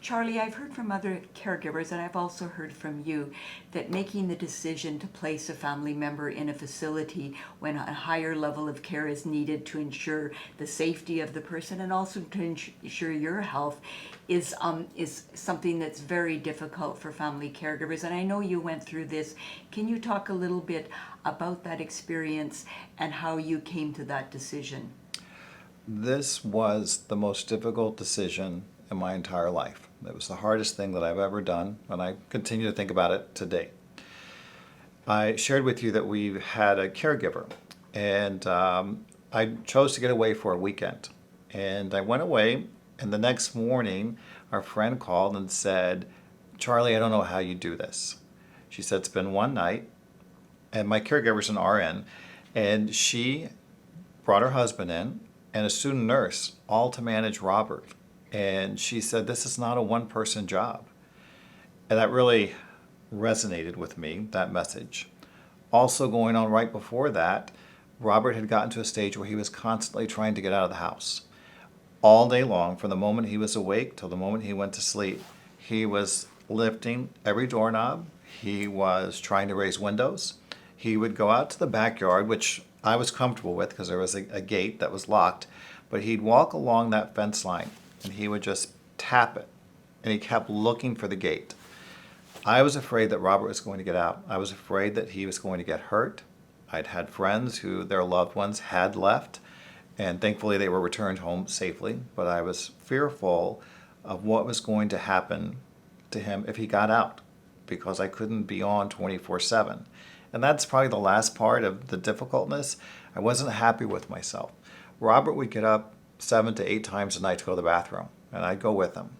Charlie, I've heard from other caregivers, and I've also heard from you, that making the decision to place a family member in a facility when a higher level of care is needed to ensure the safety of the person and also to ensure your health is something that's very difficult for family caregivers. And I know you went through this. Can you talk a little bit about that experience and how you came to that decision? This was the most difficult decision in my entire life. It was the hardest thing that I've ever done, and I continue to think about it today. I shared with you that we had a caregiver, and I chose to get away for a weekend. And I went away, and the next morning, our friend called and said, "Charlie, I don't know how you do this." She said, "It's been one night, and my caregiver's an RN, and she brought her husband in and a student nurse, all to manage Robert. And she said, this is not a one-person job." And that really resonated with me, that message. Also going on right before that, Robert had gotten to a stage where he was constantly trying to get out of the house. All day long, from the moment he was awake till the moment he went to sleep, he was lifting every doorknob. He was trying to raise windows. He would go out to the backyard, which I was comfortable with because there was a gate that was locked, but he'd walk along that fence line and he would just tap it, and he kept looking for the gate. I was afraid that Robert was going to get out. I was afraid that he was going to get hurt. I'd had friends who their loved ones had left, and thankfully they were returned home safely, but I was fearful of what was going to happen to him if he got out, because I couldn't be on 24/7. And that's probably the last part of the difficultness. I wasn't happy with myself. Robert would get up 7 to 8 times a night to go to the bathroom, and I'd go with him.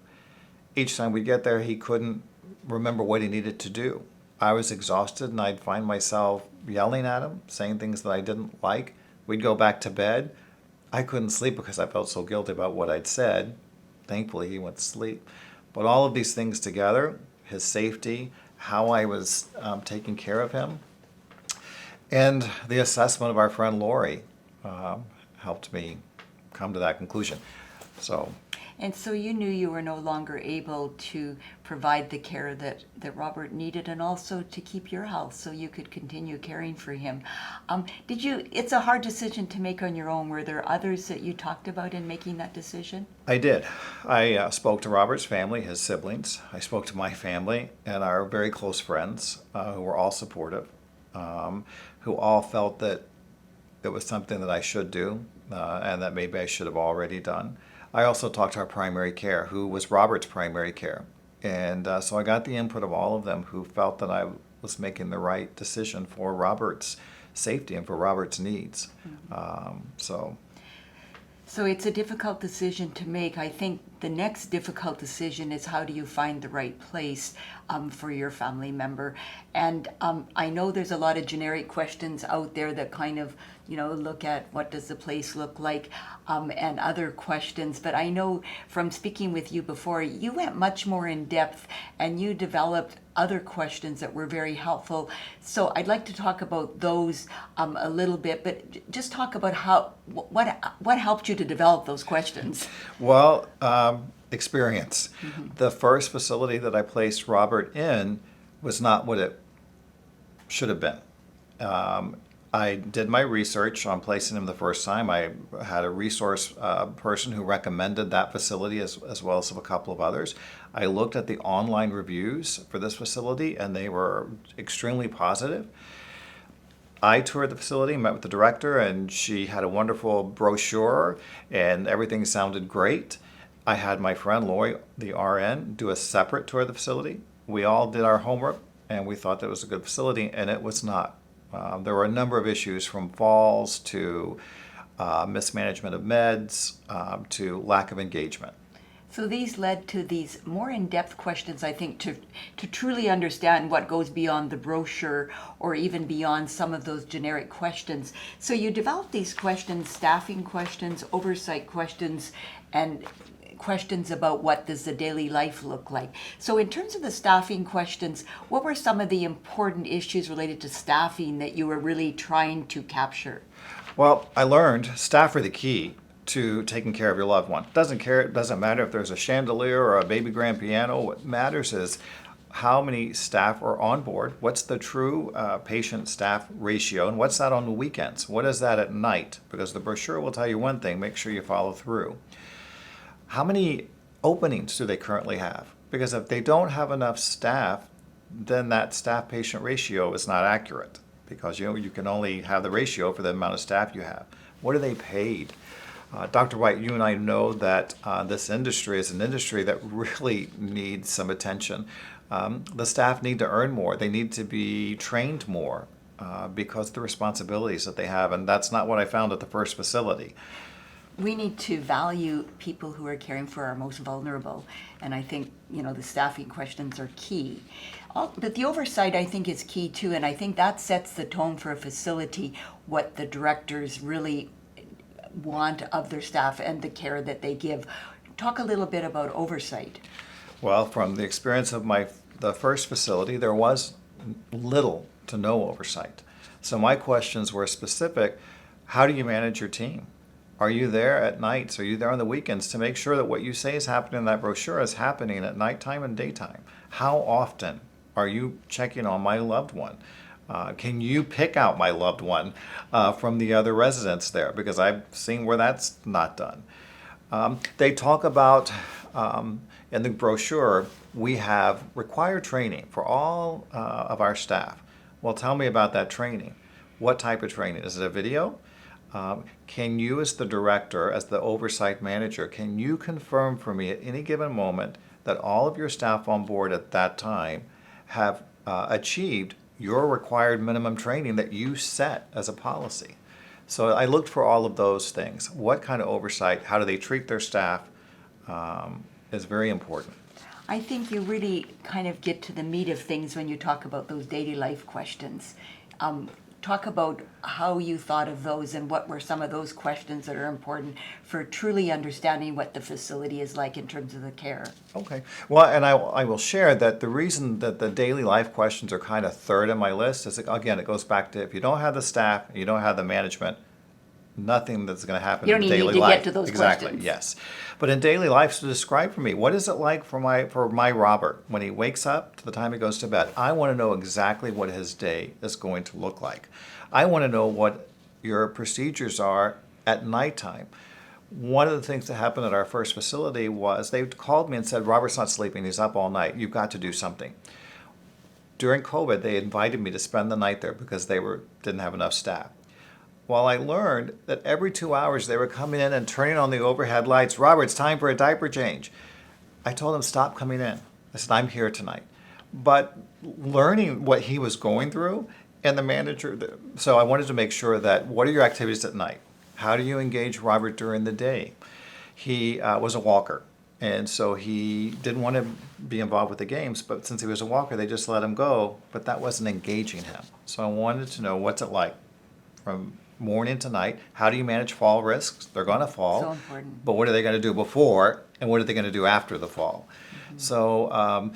Each time we'd get there, he couldn't remember what he needed to do. I was exhausted, and I'd find myself yelling at him, saying things that I didn't like. We'd go back to bed. I couldn't sleep because I felt so guilty about what I'd said. Thankfully, he went to sleep. But all of these things together, his safety, how I was taking care of him, and the assessment of our friend Lori helped me come to that conclusion. So, And so you knew you were no longer able to provide the care that Robert needed, and also to keep your health so you could continue caring for him. It's a hard decision to make on your own. Were there others that you talked about in making that decision? I did. I spoke to Robert's family, his siblings. I spoke to my family and our very close friends who were all supportive, who all felt that it was something that I should do and that maybe I should have already done. I also talked to our primary care, who was Robert's primary care. And so I got the input of all of them who felt that I was making the right decision for Robert's safety and for Robert's needs. So it's a difficult decision to make. I think the next difficult decision is, how do you find the right place for your family member? And I know there's a lot of generic questions out there that kind of, look at what does the place look like, and other questions. But I know from speaking with you before, you went much more in depth and you developed other questions that were very helpful. So I'd like to talk about those a little bit, but just talk about what helped you to develop those questions. Well, experience. The first facility that I placed Robert in was not what it should have been. I did my research on placing him the first time. I had a resource person who recommended that facility as well as a couple of others. I looked at the online reviews for this facility, and they were extremely positive. I toured the facility, met with the director, and she had a wonderful brochure, and everything sounded great. I had my friend Lori, the RN, do a separate tour of the facility. We all did our homework, and we thought that it was a good facility, and it was not. There were a number of issues, from falls to mismanagement of meds to lack of engagement. So these led to these more in-depth questions, I think, to truly understand what goes beyond the brochure or even beyond some of those generic questions. So you developed these questions, staffing questions, oversight questions, and questions about what does the daily life look like. So in terms of the staffing questions, what were some of the important issues related to staffing that you were really trying to capture? Well, I learned staff are the key. to taking care of your loved one. It doesn't matter if there's a chandelier or a baby grand piano. What matters is how many staff are on board, what's the true patient-staff ratio, and what's that on the weekends? What is that at night? Because the brochure will tell you one thing, make sure you follow through. How many openings do they currently have? Because if they don't have enough staff, then that staff-patient ratio is not accurate, because you can only have the ratio for the amount of staff you have. What are they paid? Dr. White, you and I know that this industry is an industry that really needs some attention. The staff need to earn more. They need to be trained more because of the responsibilities that they have, and that's not what I found at the first facility. We need to value people who are caring for our most vulnerable, and I think, the staffing questions are key. But the oversight, I think, is key too, and I think that sets the tone for a facility, what the directors really want of their staff and the care that they give. Talk a little bit about oversight. Well, from the experience of the first facility, there was little to no oversight. So my questions were specific. How do you manage your team? Are you there at nights? Are you there on the weekends to make sure that what you say is happening in that brochure is happening at nighttime and daytime? How often are you checking on my loved one? Can you pick out my loved one from the other residents there? Because I've seen where that's not done. They talk about, in the brochure, we have required training for all of our staff. Well, tell me about that training. What type of training? Is it a video? Can you, as the director, as the oversight manager, can you confirm for me at any given moment that all of your staff on board at that time have achieved your required minimum training that you set as a policy? So I looked for all of those things. What kind of oversight, how do they treat their staff, is very important. I think you really kind of get to the meat of things when you talk about those daily life questions. Talk about how you thought of those and what were some of those questions that are important for truly understanding what the facility is like in terms of the care. Okay. Well, and I will share that the reason that the daily life questions are kind of third on my list is, again, it goes back to if you don't have the staff, you don't have the management, nothing that's going to happen in daily life. You don't even need to get to those exactly, questions. Yes. But in daily life, so describe for me, what is it like for my Robert when he wakes up to the time he goes to bed? I want to know exactly what his day is going to look like. I want to know what your procedures are at nighttime. One of the things that happened at our first facility was they called me and said, Robert's not sleeping, he's up all night, you've got to do something. During COVID, they invited me to spend the night there because they didn't have enough staff. Well, I learned that every 2 hours they were coming in and turning on the overhead lights. Robert, it's time for a diaper change. I told him, stop coming in. I said, I'm here tonight. But learning what he was going through, and the manager, so I wanted to make sure that, what are your activities at night? How do you engage Robert during the day? He was a walker, and so he didn't want to be involved with the games, but since he was a walker, they just let him go, but that wasn't engaging him. So I wanted to know, what's it like from morning to night? How do you manage fall risks? They're going to fall. So important. But what are they going to do before, and what are they going to do after the fall? Mm-hmm. So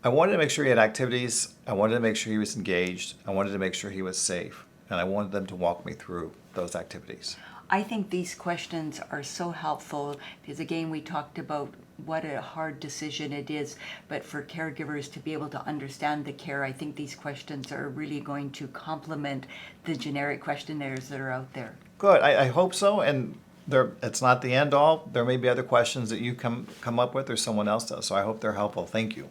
I wanted to make sure he had activities. I wanted to make sure he was engaged. I wanted to make sure he was safe. And I wanted them to walk me through those activities. I think these questions are so helpful because, again, we talked about what a hard decision it is, but for caregivers to be able to understand the care, I think these questions are really going to complement the generic questionnaires that are out there. Good. I hope so. And it's not the end all. There may be other questions that you come up with or someone else does. So I hope they're helpful. Thank you.